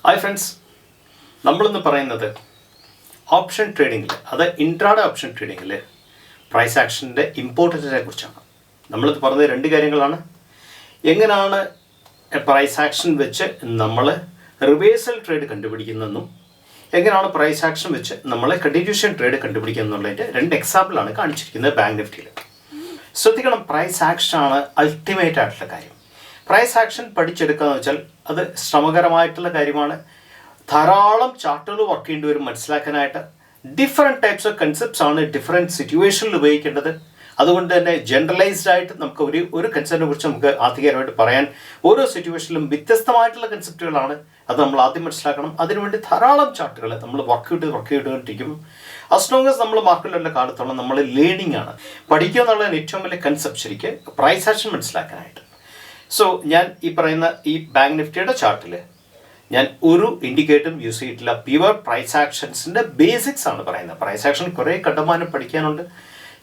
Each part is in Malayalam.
ഹായ് ഫ്രണ്ട്സ്, നമ്മളിന്ന് പറയുന്നത് ഓപ്ഷൻ ട്രേഡിങ്ങിൽ, അത് ഇൻട്രാഡേ ഓപ്ഷൻ ട്രേഡിങ്ങിൽ പ്രൈസ് ആക്ഷൻ്റെ ഇമ്പോർട്ടൻസിനെ കുറിച്ചാണ്. നമ്മളിത് പറഞ്ഞത് രണ്ട് കാര്യങ്ങളാണ്. എങ്ങനെയാണ് പ്രൈസ് ആക്ഷൻ വെച്ച് നമ്മൾ റിവേഴ്സൽ ട്രേഡ് കണ്ടുപിടിക്കുന്നതെന്നും എങ്ങനെയാണ് പ്രൈസ് ആക്ഷൻ വെച്ച് നമ്മൾ കണ്ടിന്യൂഷൻ ട്രേഡ് കണ്ടുപിടിക്കുന്നതിൻ്റെ രണ്ട് എക്സാമ്പിളാണ് കാണിച്ചിരിക്കുന്നത് ബാങ്ക് നിഫ്റ്റിയിൽ. ശ്രദ്ധിക്കണം, പ്രൈസ് ആക്ഷനാണ് അൾട്ടിമേറ്റ് ആയിട്ടുള്ള കാര്യം. പ്രൈസ് ആക്ഷൻ പഠിച്ചെടുക്കുക എന്ന് വെച്ചാൽ അത് ശ്രമകരമായിട്ടുള്ള കാര്യമാണ്. ധാരാളം ചാർട്ടുകൾ വർക്ക് ചെയ്യേണ്ടി വരും മനസ്സിലാക്കാനായിട്ട്. ഡിഫറെൻറ്റ് ടൈപ്സ് ഓഫ് കൺസെപ്റ്റ്സ് ആണ് ഡിഫറെൻറ്റ് സിറ്റുവേഷനിൽ ഉപയോഗിക്കേണ്ടത്. അതുകൊണ്ട് തന്നെ ജനറലൈസ്ഡ് ആയിട്ട് നമുക്ക് ഒരു കൺസെപ്റ്റിനെ കുറിച്ച് നമുക്ക് ആധികാരികമായിട്ട് പറയാൻ ഓരോ സിറ്റുവേഷനിലും വ്യത്യസ്തമായിട്ടുള്ള കൺസെപ്റ്റുകളാണ്. അത് നമ്മൾ ആദ്യം മനസ്സിലാക്കണം. അതിനുവേണ്ടി ധാരാളം ചാർട്ടുകൾ നമ്മൾ വർക്ക് ചെയ്തുകൊണ്ടിരിക്കും. as long as നമ്മൾ മാർക്കറ്റിലുള്ള കാലത്തോളം നമ്മൾ ലേണിംഗ് ആണ്. പഠിക്കുക എന്നുള്ളതിന് ഏറ്റവും വലിയ കൺസെപ്റ്റ് ശരിക്ക് പ്രൈസ് ആക്ഷൻ മനസ്സിലാക്കാനായിട്ട്. സോ ഞാൻ ഈ പറയുന്ന ഈ ബാങ്ക് നിഫ്റ്റിയുടെ ചാർട്ടിൽ ഞാൻ ഒരു ഇൻഡിക്കേറ്ററും യൂസ് ചെയ്തിട്ടില്ല. പ്യുവർ പ്രൈസ് ആക്ഷൻസിൻ്റെ ബേസിക്സ് ആണ് പറയുന്നത്. പ്രൈസ് ആക്ഷൻ കുറേ കണ്ടമാനം പഠിക്കാനുണ്ട്.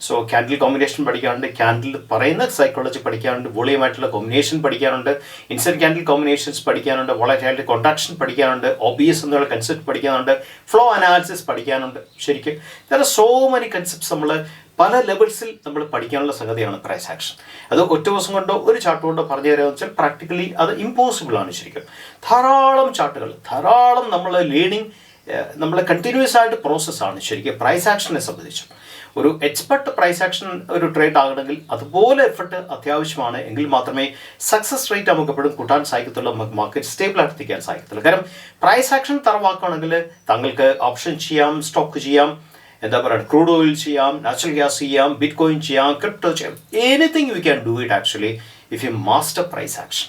സോ ക്യാൻഡിൽ കോമ്പിനേഷൻ പഠിക്കാനുണ്ട്, ക്യാൻഡിൽ പറയുന്ന സൈക്കോളജി പഠിക്കാനുണ്ട്, വോളിയമായിട്ടുള്ള കോമ്പിനേഷൻ പഠിക്കാനുണ്ട്, ഇൻസ്റ്റന്റ് ക്യാൻഡിൽ കോമ്പിനേഷൻസ് പഠിക്കാനുണ്ട്, വോളറ്റൈലിറ്റി കോൺട്രാക്ഷൻ പഠിക്കാനുണ്ട്, ഒബിഎസ് എന്നുള്ള കൺസെപ്റ്റ് പഠിക്കാനുണ്ട്, ഫ്ലോ അനാലിസിസ് പഠിക്കാനുണ്ട്. ശരിക്കും there are so many concepts നമ്മൾ പല ലെവൽസിൽ നമ്മൾ പഠിക്കാനുള്ള സംഗതിയാണ് പ്രൈസ് ആക്ഷൻ. അത് ഒറ്റ ദിവസം കൊണ്ടോ ഒരു ചാർട്ട് കൊണ്ടോ പറഞ്ഞു തരാമെന്ന് വെച്ചാൽ പ്രാക്ടിക്കലി അത് ഇമ്പോസിബിൾ ആണ്. ശരിക്കും ധാരാളം ചാർട്ടുകൾ, ധാരാളം നമ്മൾ ലേണിംഗ്, നമ്മൾ കണ്ടിന്യൂസ് ആയിട്ട് പ്രോസസ്സാണ് ശരിക്കും പ്രൈസ് ആക്ഷനെ സംബന്ധിച്ചും. ഒരു എക്സ്പെർട്ട് പ്രൈസ് ആക്ഷൻ ഒരു ട്രേഡ് ആകണമെങ്കിൽ അതുപോലെ എഫർട്ട് അത്യാവശ്യമാണ്. എങ്കിൽ മാത്രമേ സക്സസ് റേറ്റ് നമുക്ക് എപ്പോഴും കൂട്ടാൻ സാധിക്കത്തുള്ളൂ, നമുക്ക് മാർക്കറ്റ് സ്റ്റേബിൾ ആയിട്ടെത്തിക്കാൻ സാധിക്കത്തുള്ളൂ. കാരണം പ്രൈസ് ആക്ഷൻ തറവാക്കുകയാണെങ്കിൽ താങ്കൾക്ക് ഓപ്ഷൻ ചെയ്യാം, സ്റ്റോക്ക് ചെയ്യാം, എന്താ പറയുക, ക്രൂഡ് ഓയിൽ ചെയ്യാം, നാച്ചുറൽ ഗ്യാസ് ചെയ്യാം, ബിറ്റ് കോയിൻ ചെയ്യാം, ക്രിപ്റ്റോ ചെയ്യാം. Anything you can do it actually if you master price action.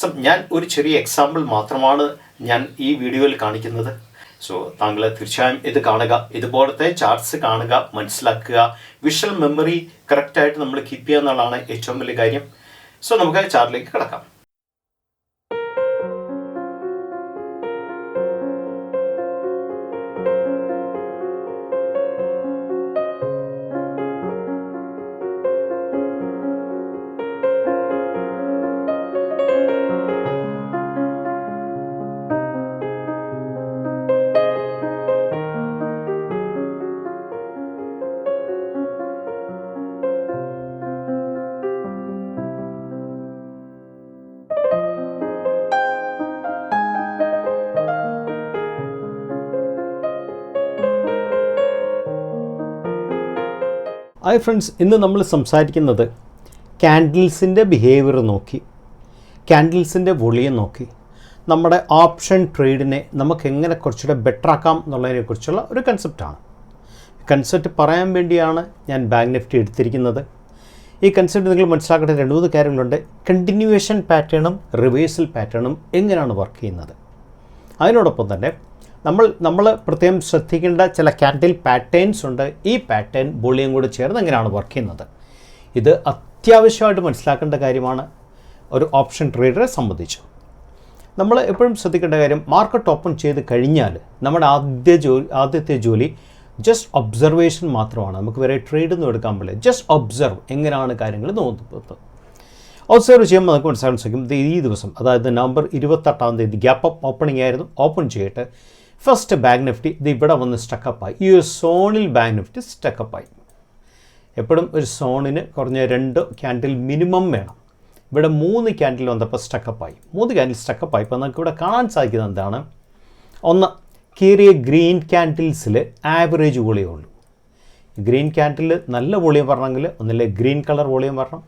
So ഞാൻ ഒരു ചെറിയ എക്സാമ്പിൾ മാത്രമാണ് ഞാൻ ഈ വീഡിയോയിൽ കാണിക്കുന്നത്. സോ താങ്കൾ തീർച്ചയായും ഇത് കാണുക, ഇതുപോലത്തെ ചാർട്ട്സ് കാണുക, മനസ്സിലാക്കുക. വിഷ്വൽ മെമ്മറി കറക്റ്റായിട്ട് നമ്മൾ കീപ്പ് ചെയ്യുക എന്നുള്ളതാണ് ഏറ്റവും വലിയ കാര്യം. സോ നമുക്ക് ചാർട്ടിലേക്ക് കിടക്കാം. ഹായ് ഫ്രണ്ട്സ്, ഇന്ന് നമ്മൾ സംസാരിക്കുന്നത് ക്യാൻഡിൽസിൻ്റെ ബിഹേവിയർ നോക്കി, ക്യാൻഡിൽസിൻ്റെ വോളിയം നോക്കി നമ്മുടെ ഓപ്ഷൻ ട്രേഡിനെ നമുക്ക് എങ്ങനെ കുറച്ചുകൂടെ ബെറ്റർ ആക്കാം എന്നുള്ളതിനെക്കുറിച്ചുള്ള ഒരു കൺസെപ്റ്റാണ്. കൺസെപ്റ്റ് പറയാൻ വേണ്ടിയാണ് ഞാൻ ബാങ്ക് നിഫ്റ്റി എടുത്തിരിക്കുന്നത്. ഈ കൺസെപ്റ്റ് നിങ്ങൾ മനസ്സിലാക്കേണ്ട രണ്ട് മൂന്ന് കാര്യങ്ങളുണ്ട്. കണ്ടിന്യൂവേഷൻ പാറ്റേണും റിവേഴ്സൽ പാറ്റേണും എങ്ങനെയാണ് വർക്ക് ചെയ്യുന്നത്, അതിനോടൊപ്പം തന്നെ നമ്മൾ പ്രത്യേകം ശ്രദ്ധിക്കേണ്ട ചില ക്യാൻഡിൽ പാറ്റേൺസ് ഉണ്ട്. ഈ പാറ്റേൺ വോളിയം കൂടി ചേർന്ന് എങ്ങനെയാണ് വർക്ക് ചെയ്യുന്നത്, ഇത് അത്യാവശ്യമായിട്ട് മനസ്സിലാക്കേണ്ട കാര്യമാണ് ഒരു ഓപ്ഷൻ ട്രേഡറെ സംബന്ധിച്ച്. നമ്മൾ എപ്പോഴും ശ്രദ്ധിക്കേണ്ട കാര്യം, മാർക്കറ്റ് ഓപ്പൺ ചെയ്ത് കഴിഞ്ഞാൽ നമ്മുടെ ആദ്യത്തെ ജോലി ജസ്റ്റ് ഒബ്സർവേഷൻ മാത്രമാണ്. നമുക്ക് വേറെ ട്രേഡൊന്നും എടുക്കാൻ പറ്റില്ല. ജസ്റ്റ് ഒബ്സർവ്, എങ്ങനെയാണ് കാര്യങ്ങൾ നോക്കുന്നത്. ഒബ്സർവ് ചെയ്യുമ്പോൾ നമുക്ക് മനസ്സിലാക്കാൻ സാധിക്കും. ഈ ദിവസം, അതായത് നവംബർ 28 ഗ്യാപ്പ് അപ്പ് ഓപ്പണിംഗ് ആയിരുന്നു. ഓപ്പൺ ചെയ്തിട്ട് ഫസ്റ്റ് ബാങ്ക് നിഫ്റ്റി ഇത് ഇവിടെ വന്ന് സ്റ്റക്കപ്പായി. ഈ ഒരു സോണിൽ ബാങ്ക് നിഫ്റ്റി സ്റ്റക്കപ്പായി. എപ്പോഴും ഒരു സോണിന് കുറഞ്ഞ 2 ക്യാൻഡിൽ മിനിമം വേണം. ഇവിടെ 3 ക്യാൻഡിൽ വന്നപ്പോൾ സ്റ്റക്കപ്പായി. 3 ക്യാൻഡിൽ സ്റ്റക്കപ്പായി. ഇപ്പോൾ നമുക്ക് ഇവിടെ കാണാൻ സാധിക്കുന്നത് എന്താണ്, ഒന്ന് കീറിയ ഗ്രീൻ ക്യാൻഡിൽസിൽ ആവറേജ് വോളിയം ഉള്ളൂ. ഗ്രീൻ ക്യാൻഡിൽ നല്ല വോളിയം വരണമെങ്കിൽ ഒന്നില്ലേ ഗ്രീൻ കളർ വോളിയം വരണം.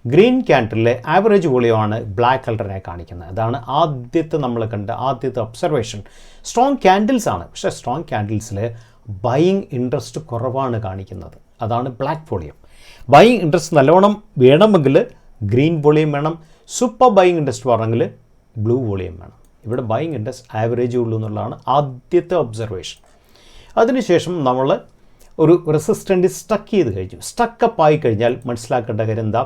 ഗ്രീൻ ക്യാൻഡിലെ ആവറേജ് വോളിയമാണ് ബ്ലാക്ക് കളറിനെ കാണിക്കുന്നത്. അതാണ് ആദ്യത്തെ നമ്മൾ കണ്ട ആദ്യത്തെ ഒബ്സർവേഷൻ. സ്ട്രോങ് ക്യാൻഡിൽസ് ആണ്, പക്ഷേ സ്ട്രോങ് ക്യാൻഡിൽസിൽ ബൈയിങ് ഇൻട്രസ്റ്റ് കുറവാണ് കാണിക്കുന്നത്. അതാണ് ബ്ലാക്ക് വോളിയം. ബൈയിങ് ഇൻട്രസ്റ്റ് നല്ലവണ്ണം വേണമെങ്കിൽ ഗ്രീൻ വോളിയം വേണം. സൂപ്പർ ബൈയിങ് ഇൻട്രസ്റ്റ് വേണമെങ്കിൽ ബ്ലൂ വോളിയം വേണം. ഇവിടെ ബൈയിങ് ഇൻട്രസ്റ്റ് ആവറേജ് ഉള്ളൂ എന്നുള്ളതാണ് ആദ്യത്തെ ഒബ്സർവേഷൻ. അതിനുശേഷം നമ്മൾ ഒരു റെസിസ്റ്റൻ്റ് സ്റ്റക്ക് ചെയ്ത് കഴിഞ്ഞു. സ്റ്റക്കപ്പായി കഴിഞ്ഞാൽ മനസ്സിലാക്കേണ്ട കാര്യം എന്താ,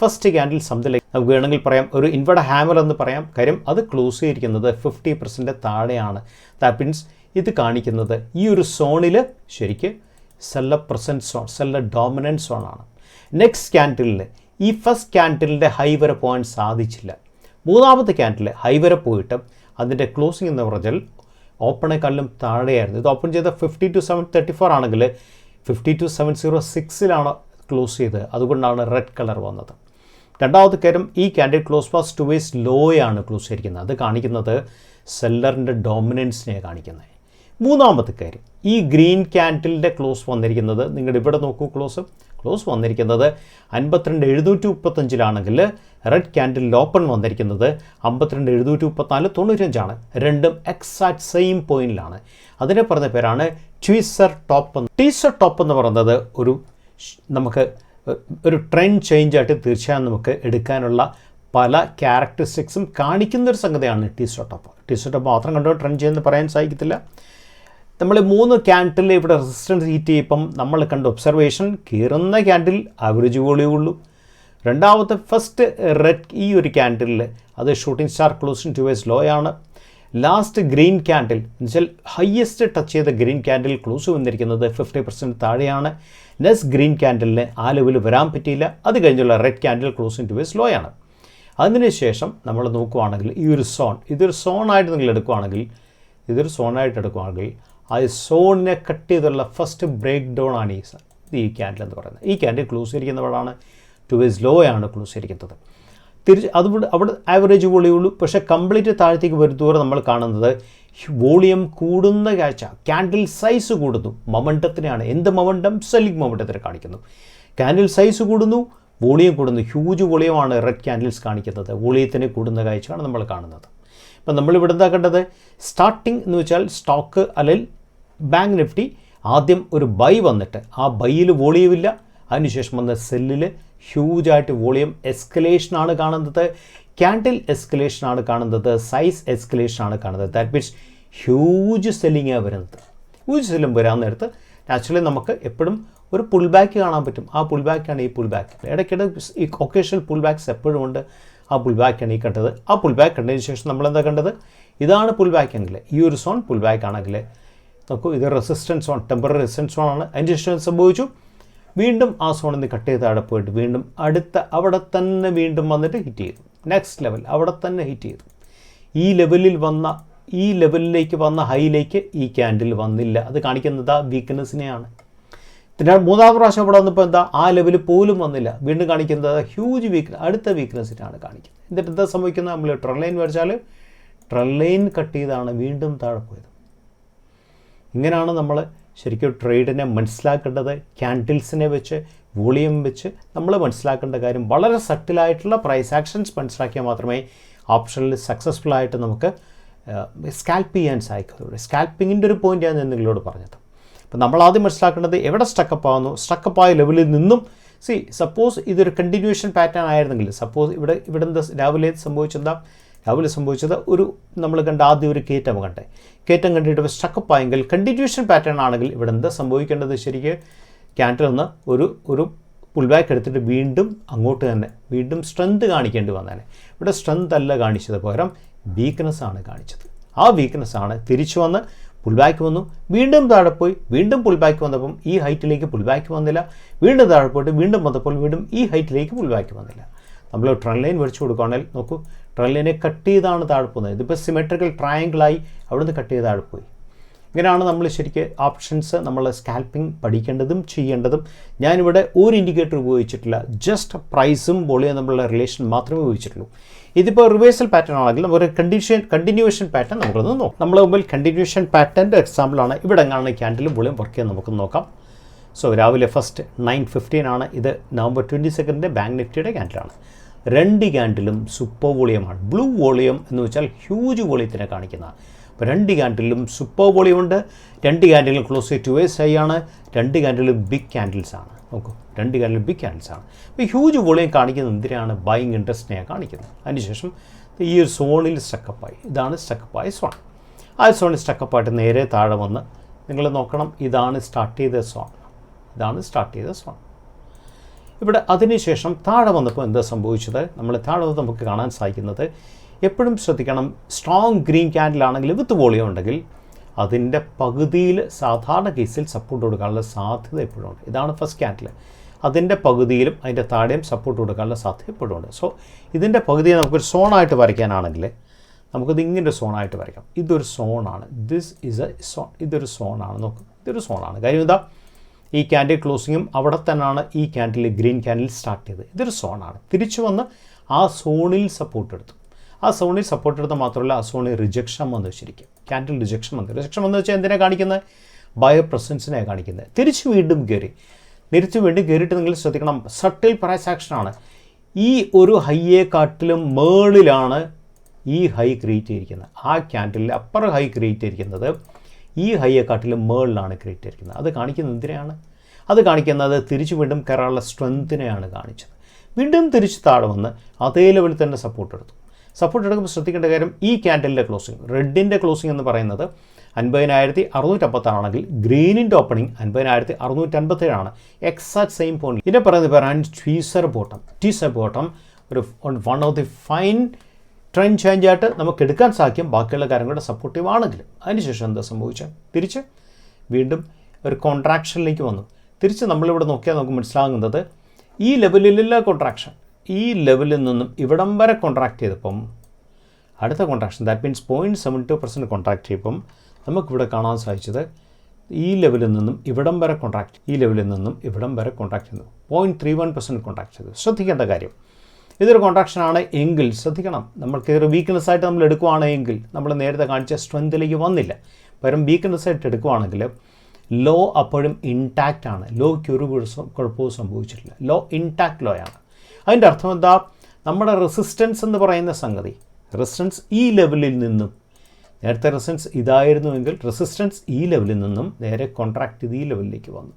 ഫസ്റ്റ് ക്യാൻഡിൽ സംതിങ് നമുക്ക് വേണമെങ്കിൽ പറയാം ഒരു ഇൻവേർട്ടർ ഹാമർ എന്ന് പറയാം. കാര്യം അത് ക്ലോസ് ചെയ്തിരിക്കുന്നത് 50% താഴെയാണ്. ദാറ്റ് മീൻസ് ഇത് കാണിക്കുന്നത് ഈ ഒരു സോണിൽ ശരിക്ക് seller present zone, seller dominant സോണാണ്. നെക്സ്റ്റ് ക്യാൻഡിലിൽ ഈ ഫസ്റ്റ് ക്യാൻഡിലിൻ്റെ ഹൈ വരെ പോകാൻ സാധിച്ചില്ല. മൂന്നാമത്തെ ക്യാൻഡിൽ ഹൈ വരെ പോയിട്ട് അതിൻ്റെ ക്ലോസിംഗ് എന്ന് പറഞ്ഞാൽ ഓപ്പണേക്കാളിലും താഴെയായിരുന്നു. ഇത് ഓപ്പൺ ചെയ്ത 52,734 ആണെങ്കിൽ 52,706 ക്ലോസ് ചെയ്തത്. അതുകൊണ്ടാണ് റെഡ് കളർ വന്നത്. രണ്ടാമത്തെ കാര്യം, ഈ ക്യാൻഡിൽ ക്ലോസ് വാസ് ടുവേഴ്സ് ലോയാണ് ക്ലോസ് ചെയ്തിരിക്കുന്നത്. അത് കാണിക്കുന്നത് സെല്ലറിൻ്റെ ഡോമിനൻസിനെ കാണിക്കുന്നത്. മൂന്നാമത്തെ കാര്യം, ഈ ഗ്രീൻ ക്യാൻഡിലിൻ്റെ ക്ലോസ് വന്നിരിക്കുന്നത്, നിങ്ങളുടെ ഇവിടെ നോക്കൂ, ക്ലോസ് വന്നിരിക്കുന്നത് 52,735 റെഡ് ക്യാൻഡിൽ ഓപ്പൺ വന്നിരിക്കുന്നത് 52,734 95. രണ്ടും എക്സാക്ട് സെയിം പോയിന്റിലാണ്. അതിനെ പറഞ്ഞ പേരാണ് ട്വീസർ ടോപ്പ്. ടീസർ ടോപ്പ് എന്ന് പറയുന്നത് നമുക്ക് ഒരു ട്രെൻഡ് ചേഞ്ച് ആയിട്ട് തീർച്ചയായും നമുക്ക് എടുക്കാനുള്ള പല ക്യാരക്ടറിസ്റ്റിക്സും കാണിക്കുന്നൊരു സംഗതിയാണ് ടീസർ ടോപ്പ്. ടീസർ ടോപ്പ് മാത്രം കണ്ടോ ട്രെൻഡ് ചെയ്യുമെന്ന് പറയാൻ സാധിക്കത്തില്ല. നമ്മൾ 3 ക്യാൻഡിൽ ഇവിടെ റെസിസ്റ്റൻസ് ഹീറ്റ് ചെയ്യുമ്പം നമ്മൾ കണ്ട ഒബ്സർവേഷൻ, കീറുന്ന ക്യാൻഡിൽ ആവറേജ് വോളിയേ ഉള്ളൂ. രണ്ടാമത്തെ ഫസ്റ്റ് റെഡ് ഈ ഒരു ക്യാൻഡിലിൽ അത് shooting star closing towards low ആണ്. ലാസ്റ്റ് ഗ്രീൻ ക്യാൻഡിൽ എന്നുവെച്ചാൽ ഹയ്യസ്റ്റ് ടച്ച് ചെയ്ത ഗ്രീൻ ക്യാൻഡിൽ ക്ലോസ് വന്നിരിക്കുന്നത് 50% താഴെയാണ്. നെക്സ്റ്റ് ഗ്രീൻ ക്യാൻഡിലിന് ആ ലെവൽ വരാൻ പറ്റിയില്ല. അത് കഴിഞ്ഞുള്ള red candle closing towards low ആണ്. അതിനുശേഷം നമ്മൾ നോക്കുകയാണെങ്കിൽ ഈ ഒരു ഇതൊരു സോണായിട്ട് നിങ്ങൾ എടുക്കുകയാണെങ്കിൽ ആ സോണിനെ കട്ട് ചെയ്തുള്ള ഫസ്റ്റ് ബ്രേക്ക് ഡൗൺ ആണ് ഈ ക്യാൻഡിൽ എന്ന് പറയുന്നത്. ഈ ക്യാൻഡിൽ ക്ലോസ് ചെയ്തിരിക്കുന്നവരാണ് ടുവേഴ്സ് ലോ ആണ് ക്ലോസ് ചെയ്തിരിക്കുന്നത്. അതുകൊണ്ട് അവിടെ ആവറേജ് വോളിയുള്ളൂ. പക്ഷേ കംപ്ലീറ്റ് താഴത്തേക്ക് വരുന്നതോടെ നമ്മൾ കാണുന്നത് വോളിയം കൂടുന്ന കാഴ്ച. ക്യാൻഡിൽ സൈസ് കൂടുന്നു, മൊമെൻറ്റത്തിനെയാണ്. എന്ത് മൊമെൻറ്റം? സെല്ലിംഗ് മൊമെൻറ്റത്തിനെ കാണിക്കുന്നു. ക്യാൻഡിൽ സൈസ് കൂടുന്നു, വോളിയം കൂടുന്നു. ഹ്യൂജ് വോളിയമാണ് റെഡ് ക്യാൻഡിൽസ് കാണിക്കുന്നത്. വോളിയത്തിന് കൂടുന്ന കാഴ്ചയാണ് നമ്മൾ കാണുന്നത്. ഇപ്പം നമ്മളിവിടെ എന്താ കണ്ടത്? സ്റ്റാർട്ടിംഗ് എന്ന് വെച്ചാൽ സ്റ്റോക്ക് അല്ലെങ്കിൽ ബാങ്ക് നിഫ്റ്റി ആദ്യം ഒരു ബൈ വന്നിട്ട് ആ ബൈയിൽ വോളിയമില്ല. അതിനുശേഷം വന്ന സെല്ലിൽ ഹ്യൂജായിട്ട് വോളിയം എസ്കലേഷനാണ് കാണുന്നത്. ക്യാൻഡിൽ എസ്കലേഷനാണ് കാണുന്നത്. സൈസ് എസ്കലേഷനാണ് കാണുന്നത്. ദാറ്റ് മീൻസ് ഹ്യൂജ് സെല്ലിങ്ങാണ് വരുന്നത്. ഹ്യൂജ് സെല്ലിംഗ് വരാൻ നേരത്ത് നാച്ചുറലി നമുക്ക് എപ്പോഴും ഒരു പുൾ ബാക്ക് കാണാൻ പറ്റും. ആ പുൾ ബാക്കാണ് ഈ പുൾ ബാക്ക്. ഇടയ്ക്കിടെ ഈ ഒക്കേഷണൽ പുൾ ബാക്ക്സ് എപ്പോഴും ഉണ്ട്. ആ പുൾ ബാക്കാണ് ഈ കണ്ടത്. ആ പുൾ ബാക്ക് കണ്ടതിന് ശേഷം നമ്മളെന്താ കണ്ടത്? ഇതാണ് പുൾ ബാക്ക് എങ്കിൽ, ഈ ഒരു സോൺ പുൾ ബാക്ക് ആണെങ്കിൽ നോക്കൂ, ഇത് resistance zone, temporary resistance zone ആണ്. അതിന് ശേഷം സംഭവിച്ചു, വീണ്ടും ആ സോണിൽ നിന്ന് കട്ട് ചെയ്ത് അവിടെ പോയിട്ട് വീണ്ടും അവിടെ തന്നെ വീണ്ടും വന്നിട്ട് ഹിറ്റ് ചെയ്തു. നെക്സ്റ്റ് ലെവൽ അവിടെ തന്നെ ഹിറ്റ് ചെയ്തു. ഈ ലെവലിലേക്ക് വന്ന ഹൈയിലേക്ക് ഈ ക്യാൻഡിൽ വന്നില്ല. അത് കാണിക്കുന്നത് ആ വീക്ക്നെസ്സിനെയാണ്. പിന്നെ മൂന്നാമത്തെ പ്രാവശ്യം അവിടെ വന്നപ്പോൾ എന്താ? ആ ലെവൽ പോലും വന്നില്ല. വീണ്ടും കാണിക്കുന്നത് ഹ്യൂജ് അടുത്ത വീക്ക്നെസ്സിനാണ് കാണിക്കുന്നത്. എന്നിട്ട് എന്താ സംഭവിക്കുന്നത്? നമ്മൾ ട്രെൻഡ് ലൈൻ വരച്ചാൽ ട്രെൻഡ് ലൈൻ കട്ട് ചെയ്താണ് വീണ്ടും താഴെ പോയത്. ഇങ്ങനെയാണ് നമ്മൾ ശരിക്കും ട്രേഡിനെ മനസ്സിലാക്കേണ്ടത്. ക്യാൻഡിൽസിനെ വെച്ച്, വോളിയം വെച്ച് നമ്മൾ മനസ്സിലാക്കേണ്ട കാര്യം വളരെ സട്ടിലായിട്ടുള്ള പ്രൈസ് ആക്ഷൻസ് മനസ്സിലാക്കിയാൽ മാത്രമേ ഓപ്ഷനിൽ സക്സസ്ഫുള്ളായിട്ട് നമുക്ക് സ്കാൽപ്പ് ചെയ്യാൻ സാധിക്കുള്ളൂ. സ്കാൽപ്പിങ്ങിൻ്റെ ഒരു പോയിൻ്റാണ് ഞാൻ നിങ്ങളോട് പറഞ്ഞത്. അപ്പോൾ നമ്മൾ ആദ്യം മനസ്സിലാക്കേണ്ടത് എവിടെ സ്റ്റക്കപ്പ് ആവുന്നു. സ്റ്റക്കപ്പായ ലെവലിൽ നിന്നും സപ്പോസ് ഇതൊരു കണ്ടിന്യൂഷൻ പാറ്റേൺ ആയിരുന്നെങ്കിൽ, സപ്പോസ് ഇവിടെ എന്താ രാവിലെ സംഭവിച്ചത് ഒരു നമ്മൾ കണ്ട ആദ്യം ഒരു കയറ്റം കണ്ടിട്ട് സ്റ്റക്കപ്പ് ആയെങ്കിൽ കണ്ടിന്യൂഷൻ പാറ്റേൺ ആണെങ്കിൽ ഇവിടെ എന്താ സംഭവിക്കേണ്ടത്? ശരിക്കും ക്യാൻഡിൽ ഒന്ന് ഒരു പുൾ ബാക്ക് എടുത്തിട്ട് വീണ്ടും അങ്ങോട്ട് തന്നെ വീണ്ടും സ്ട്രെങ്ത് കാണിക്കേണ്ടി വന്നേനെ. ഇവിടെ സ്ട്രെങ്ത് അല്ല കാണിച്ചത്, പകരം വീക്ക്നെസ് ആണ് കാണിച്ചത്. ആ വീക്ക്നെസ് ആണ് തിരിച്ചു വന്ന് പുൾ ബാക്ക് വന്നു, വീണ്ടും താഴെ പോയി, വീണ്ടും പുൾ ബാക്ക് വന്നപ്പം ഈ ഹൈറ്റിലേക്ക് പുൾ ബാക്ക് വന്നില്ല. വീണ്ടും താഴെ പോയിട്ട് വീണ്ടും വന്നപ്പോൾ വീണ്ടും ഈ ഹൈറ്റിലേക്ക് പുൾ ബാക്ക് വന്നില്ല. നമ്മൾ ട്രെൻഡ് ലൈൻ വരച്ചു കൊടുക്കുകയാണെങ്കിൽ നോക്കൂ, ട്രെൻഡ് ലൈനെ കട്ട് ചെയ്താണ് താഴെ പോകുന്നത്. ഇതിപ്പോൾ സിമെട്രിക്കൽ ട്രയാങ്കിളായി അവിടുന്ന് കട്ട് ചെയ്ത് താഴെ പോയി. ഇങ്ങനെയാണ് നമ്മൾ ശരിക്കും ഓപ്ഷൻസ് നമ്മൾ സ്കാൽപ്പിംഗ് പഠിക്കേണ്ടതും ചെയ്യേണ്ടതും. ഞാനിവിടെ ഒരു ഇൻഡിക്കേറ്റർ ഉപയോഗിച്ചിട്ടില്ല, ജസ്റ്റ് പ്രൈസും വോളിയം തമ്മിലുള്ള റിലേഷൻ മാത്രമേ ഉപയോഗിച്ചിട്ടുള്ളൂ. ഇതിപ്പോൾ റിവേഴ്സൽ പാറ്റേൺ ആണെങ്കിൽ ഒരു കണ്ടിന്യൂവേഷൻ പാറ്റേൺ നമുക്കൊന്ന് നോക്കാം. നമ്മുടെ മുമ്പിൽ കണ്ടിന്യൂവേഷൻ പാറ്റേണിൻ്റെ എക്സാമ്പിളാണ്. ഇവിടെ എങ്ങനെയാണ് ക്യാൻഡിലും വോളിയം വർക്ക് ചെയ്യാൻ നമുക്ക് നോക്കാം. സോ രാവിലെ ഫസ്റ്റ് 9:15 ആണ്. ഇത് നവംബർ 22 ബാങ്ക് നിഫ്റ്റിയുടെ ക്യാൻഡിലാണ്. രണ്ട് ക്യാൻഡിലും സൂപ്പർ വോളിയമാണ്. ബ്ലൂ വോളിയം എന്ന് വെച്ചാൽ ഹ്യൂജ് വോളിയത്തിനെ കാണിക്കുന്നതാണ്. അപ്പോൾ രണ്ട് ക്യാൻഡിലും സൂപ്പർ വോളിയം ഉണ്ട്. രണ്ട് ക്യാൻഡിലും ക്ലോസ് ടു വേസ് ഹൈ ആണ്. രണ്ട് ക്യാൻഡിലും ബിഗ് ക്യാൻഡിൽസ് ആണ്. നോക്കൂ, രണ്ട് ക്യാൻഡിലും ബിഗ് ക്യാൻഡിൽസ് ആണ്. അപ്പോൾ ഹ്യൂജ് വോളിയം കാണിക്കുന്നത് എന്തിനാണ്? ബൈയിങ് ഇൻട്രസ്റ്റിനെയാണ് കാണിക്കുന്നത്. അതിനുശേഷം ഈ ഒരു സോണിൽ സ്റ്റക്കപ്പായി. ഇതാണ് സ്റ്റക്കപ്പായ സോൺ. ആ സോണിൽ സ്റ്റക്കപ്പായിട്ട് നേരെ താഴെ വന്ന് നിങ്ങൾ നോക്കണം, ഇതാണ് സ്റ്റാർട്ട് ചെയ്ത സോൺ. ഇവിടെ അതിനുശേഷം താഴെ വന്നപ്പോൾ എന്താ സംഭവിച്ചത്? നമ്മൾ താഴെ വന്ന് നമുക്ക് കാണാൻ സാധിക്കുന്നത്, എപ്പോഴും ശ്രദ്ധിക്കണം, സ്ട്രോങ് ഗ്രീൻ ക്യാൻഡിലാണെങ്കിൽ വിത്ത് വോളിയം ഉണ്ടെങ്കിൽ അതിൻ്റെ പകുതിയിൽ സാധാരണ കേസിൽ സപ്പോർട്ട് കൊടുക്കാനുള്ള സാധ്യത എപ്പോഴും ഉണ്ട്. ഇതാണ് ഫസ്റ്റ് ക്യാൻഡിൽ. അതിൻ്റെ പകുതിയിലും അതിൻ്റെ താഴെയും സപ്പോർട്ട് കൊടുക്കാനുള്ള സാധ്യത എപ്പോഴും ഉണ്ട്. സോ ഇതിൻ്റെ പകുതിയെ നമുക്കൊരു സോണായിട്ട് വരയ്ക്കാനാണെങ്കിൽ നമുക്കത് ഇങ്ങനെ സോണായിട്ട് വരയ്ക്കാം. ഇതൊരു സോണാണ്, ദിസ് ഈസ് എ സോൺ, ഇതൊരു സോണാണ്. നോക്കുക, ഇതൊരു സോണാണ്. കാര്യം എന്താ, ഈ ക്യാൻഡിൽ ക്ലോസിങ്ങും അവിടെ തന്നെയാണ് ഈ ക്യാൻഡിൽ ഗ്രീൻ ക്യാൻഡിൽ സ്റ്റാർട്ട് ചെയ്തത്. ഇതൊരു സോണാണ്. തിരിച്ചു വന്ന് ആ സോണിൽ സപ്പോർട്ട് എടുത്തു. ആ സോണിൽ സപ്പോർട്ട് എടുത്താൽ മാത്രമല്ല, ആ സോണിൽ റിജക്ഷൻ വന്നു വെച്ചിരിക്കും. ക്യാൻഡിൽ റിജക്ഷൻ വന്നു വെച്ചാൽ എന്തിനാണ് കാണിക്കുന്നത്? ബയോ പ്രസൻസിനെ കാണിക്കുന്നത്. തിരിച്ച് വീണ്ടും കയറി, വീണ്ടും കയറിയിട്ട് നിങ്ങൾ ശ്രദ്ധിക്കണം, സട്ടിൽ പ്രൈസ് ആക്ഷനാണ്. ഈ ഒരു ഹൈയെക്കാട്ടിലും മേളിലാണ് ഈ ഹൈ ക്രിയേറ്റ് ചെയ്തിരിക്കുന്നത്. ആ ക്യാൻഡിലിൽ അപ്പർ ഹൈ ക്രിയേറ്റ് ചെയ്തിരിക്കുന്നത് ഈ ഹൈയെക്കാട്ടിലും മേളിലാണ് ക്രിയേറ്റ് ചെയ്തിരിക്കുന്നത്. അത് കാണിക്കുന്നത് എന്തിനാണ്? അത് കാണിക്കുന്നത് തിരിച്ച് വീണ്ടും കയറാനുള്ള സ്ട്രെങ്ത്തിനെയാണ് കാണിച്ചത്. വീണ്ടും തിരിച്ച് താഴെ വന്ന് അതേ ലെവലിൽ തന്നെ സപ്പോർട്ട് എടുത്തു. സപ്പോർട്ട് എടുക്കുമ്പോൾ ശ്രദ്ധിക്കേണ്ട കാര്യം, ഈ ക്യാൻഡിലിൻ്റെ ക്ലോസിങ്, റെഡിൻ്റെ ക്ലോസിംഗ് എന്ന് പറയുന്നത് 50,650 ആണെങ്കിൽ ഗ്രീനിൻ്റെ ഓപ്പണിംഗ് 50,657 എക്സാക്ട് സെയിം പോയിന്റ്. ഇതിനെ പറയുന്നത് പേരാണ് ട്വീസർ ബോട്ടം. ഒരു one of the fine trend change ആയിട്ട് നമുക്ക് എടുക്കാൻ സാധിക്കും, ബാക്കിയുള്ള കാര്യങ്ങളുടെ സപ്പോർട്ടീവ് ആണെങ്കിലും. അതിനുശേഷം എന്താ സംഭവിച്ചത്? തിരിച്ച് വീണ്ടും ഒരു കോൺട്രാക്ഷനിലേക്ക് വന്നു. തിരിച്ച് നമ്മളിവിടെ നോക്കിയാൽ നമുക്ക് മനസ്സിലാകുന്നത് ഈ ലെവലിലുള്ള കോൺട്രാക്ഷൻ, ഈ ലെവലിൽ നിന്നും ഇവിടം വരെ കോൺട്രാക്ട് ചെയ്തപ്പം അടുത്ത കോൺട്രാക്ഷൻ, ദാറ്റ് മീൻസ് 0.72% കോൺട്രാക്ട് ചെയ്യുമ്പം നമുക്കിവിടെ കാണാൻ സാധിച്ചത് ഈ ലെവലിൽ നിന്നും ഇവിടം വരെ കോൺട്രാക്ട്, ഈ ലെവലിൽ നിന്നും ഇവിടം വരെ കോൺട്രാക്ട് ചെയ്തു. 0.31% കോൺട്രാക്ട് ചെയ്തു. ശ്രദ്ധിക്കേണ്ട കാര്യം, ഇതൊരു കോൺട്രാക്ഷനാണ് എങ്കിൽ ശ്രദ്ധിക്കണം, നമ്മൾക്ക് ഇതൊരു വീക്ക്നെസ് ആയിട്ട് നമ്മൾ എടുക്കുകയാണെങ്കിൽ, നമ്മൾ നേരത്തെ കാണിച്ച സ്ട്രെങ്ത്തിലേക്ക് വന്നില്ല, പകരം വീക്ക്നെസ് ആയിട്ട് എടുക്കുകയാണെങ്കിൽ ലോ അപ്പോഴും ഇൻടാക്റ്റ് ആണ്. ലോയ്ക്ക് ഒരു കുഴപ്പവും സംഭവിച്ചിട്ടില്ല. ലോ ഇൻടാക്റ്റ് ലോ ആണ്. അതിൻ്റെ അർത്ഥം എന്താ? നമ്മുടെ റെസിസ്റ്റൻസ് എന്ന് പറയുന്ന സംഗതി, റെസിസ്റ്റൻസ് ഈ ലെവലിൽ നിന്നും, നേരത്തെ റെസിസ്റ്റൻസ് ഇതായിരുന്നുവെങ്കിൽ റെസിസ്റ്റൻസ് ഈ ലെവലിൽ നിന്നും നേരെ കോൺട്രാക്ട് ചെയ്ത് ഈ ലെവലിലേക്ക് വന്നു.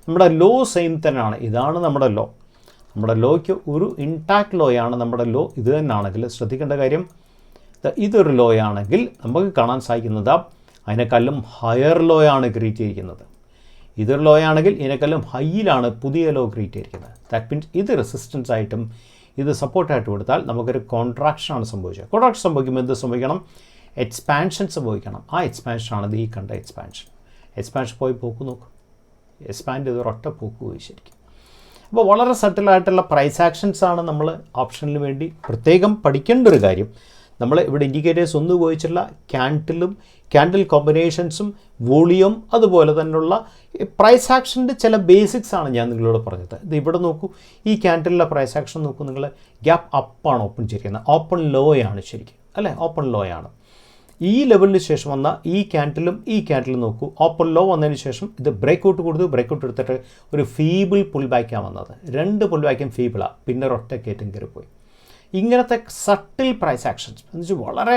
നമ്മുടെ ലോ സെയിം തന്നെയാണ്. ഇതാണ് നമ്മുടെ ലോ. നമ്മുടെ ലോയ്ക്ക് ഒരു ഇൻടാക്റ്റ് ലോയാണ് നമ്മുടെ ലോ. ഇത് തന്നെയാണെങ്കിൽ ശ്രദ്ധിക്കേണ്ട കാര്യം, ഇതൊരു ലോ ആണെങ്കിൽ നമുക്ക് കാണാൻ സാധിക്കുന്നത് അതിനേക്കാളും ഹയർ ലോ ആണ് ക്രിയേറ്റ് ചെയ്തിരിക്കുന്നത്. ഇതൊരു ലോ ആണെങ്കിൽ ഇതിനേക്കാളും ഹൈയിലാണ് പുതിയ ലോ ക്രിയേറ്റ് ചെയ്തിരിക്കുന്നത്. ദാറ്റ് മീൻസ് ഇത് റെസിസ്റ്റൻസ് ആയിട്ടും ഇത് സപ്പോർട്ടായിട്ട് കൊടുത്താൽ നമുക്കൊരു കോൺട്രാക്ഷനാണ് സംഭവിച്ചത്. കോൺട്രാക്ഷൻ സംഭവിക്കുമ്പോൾ എന്ത് സംഭവിക്കണം? എക്സ്പാൻഷൻ സംഭവിക്കണം. ആ എക്സ്പാൻഷനാണ് ഈ കണ്ട എക്സ്പാൻഷൻ പോയി പോക്ക് നോക്കും. എക്സ്പാൻഡ് ചെയ്ത് ഒരൊറ്റ പോക്ക് പോയി ശരിക്കും. അപ്പോൾ വളരെ സട്ടിലായിട്ടുള്ള പ്രൈസ് ആക്ഷൻസാണ് നമ്മൾ ഓപ്ഷനിൽ വേണ്ടി പ്രത്യേകം പഠിക്കേണ്ട ഒരു കാര്യം. നമ്മൾ ഇവിടെ ഇൻഡിക്കേറ്റേഴ്സ് ഒന്നും ഉപയോഗിച്ചിട്ടുള്ള ക്യാൻഡിൽ കോമ്പിനേഷൻസും വോളിയം അതുപോലെ തന്നെയുള്ള പ്രൈസ് ആക്ഷൻ്റെ ചില ബേസിക്സ് ആണ് ഞാൻ നിങ്ങളോട് പറഞ്ഞത്. ഇത് ഇവിടെ നോക്കൂ, ഈ ക്യാൻഡിലിലെ പ്രൈസ് ആക്ഷൻ നോക്കൂ നിങ്ങൾ, ഗ്യാപ്പ് അപ്പാണ് ഓപ്പൺ ചെയ്തിരിക്കുന്നത്, ഓപ്പൺ ലോ ആണ് ശരിക്കും അല്ലേ, ഓപ്പൺ ലോ ആണ്. ഈ ലെവലിന് ശേഷം വന്ന ഈ ക്യാൻഡിലും നോക്കൂ, ഓപ്പൺ ലോ വന്നതിന് ശേഷം ഇത് ബ്രേക്കൗട്ട് എടുത്തിട്ട് ഒരു ഫീബിൾ പുൾ ബാക്കാണ് വന്നത്. 2 പുൾ ബാക്കും ഫീബിളാണ്, പിന്നെ ഒരൊറ്റ കയറ്റം കയറിപ്പോയി. ഇങ്ങനത്തെ സട്ടിൽ പ്രൈസ് ആക്ഷൻസ് എന്ന് വെച്ചാൽ വളരെ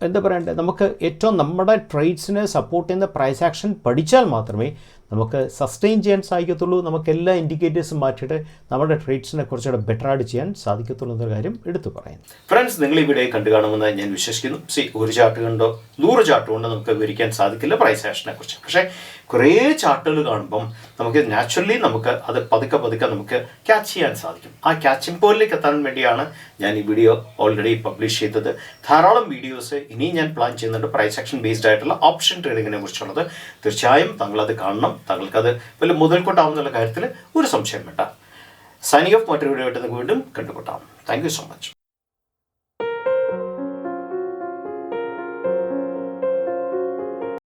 എന്താ പറയണ്ടത്, നമുക്ക് ഏറ്റവും നമ്മുടെ ട്രേഡ്സിനെ സപ്പോർട്ട് ചെയ്യുന്ന പ്രൈസ് ആക്ഷൻ പഠിച്ചാൽ മാത്രമേ നമുക്ക് സസ്റ്റെയിൻ ചെയ്യാൻ സാധിക്കത്തുള്ളൂ. നമുക്ക് എല്ലാ ഇൻഡിക്കേറ്റേഴ്സും മാറ്റിയിട്ട് നമ്മുടെ ട്രേഡ്സിനെ കുറച്ചുകൂടെ ബെറ്ററായിട്ട് ചെയ്യാൻ സാധിക്കത്തുള്ളൂ എന്നൊരു കാര്യം എടുത്തു പറയുന്നു. ഫ്രണ്ട്സ്, നിങ്ങൾ ഈ വീഡിയോ കണ്ടു കാണുമെന്ന് ഞാൻ വിശ്വസിക്കുന്നു. ഒരു ചാർട്ട് കണ്ടോ 100 ചാർട്ട് കൊണ്ട് നമുക്ക് വിവരിക്കാൻ സാധിക്കില്ല പ്രൈസ് ആക്ഷനെ കുറിച്ച്. പക്ഷേ കുറേ ചാർട്ടുകൾ കാണുമ്പം നമുക്ക് നാച്ചുറലി നമുക്ക് അത് പതുക്കെ നമുക്ക് ക്യാച്ച് ചെയ്യാൻ സാധിക്കും. ആ ക്യാച്ചിങ് പോയിന്റിലേക്ക് എത്താൻ വേണ്ടിയാണ് ഞാൻ ഈ വീഡിയോ ഓൾറെഡി പബ്ലിഷ് ചെയ്തത്. ധാരാളം വീഡിയോസ് ഇനിയും ഞാൻ പ്ലാൻ ചെയ്യുന്നുണ്ട് പ്രൈസ് ആക്ഷൻ ബേസ്ഡ് ആയിട്ടുള്ള ഓപ്ഷൻ ട്രേഡിങ്ങിനെ കുറിച്ചുള്ളത്. തീർച്ചയായും താങ്കളത് കാണണം. താങ്കൾക്കത് വലിയ മുതൽക്കൊട്ടാവുന്നുള്ള കാര്യത്തിൽ ഒരു സംശയം വേണ്ട. സൈനിങ് ഓഫ്, മറ്റൊരു വീഡിയോ ആയിട്ട് വീണ്ടും കണ്ടുമുട്ടാം. Thank you so much.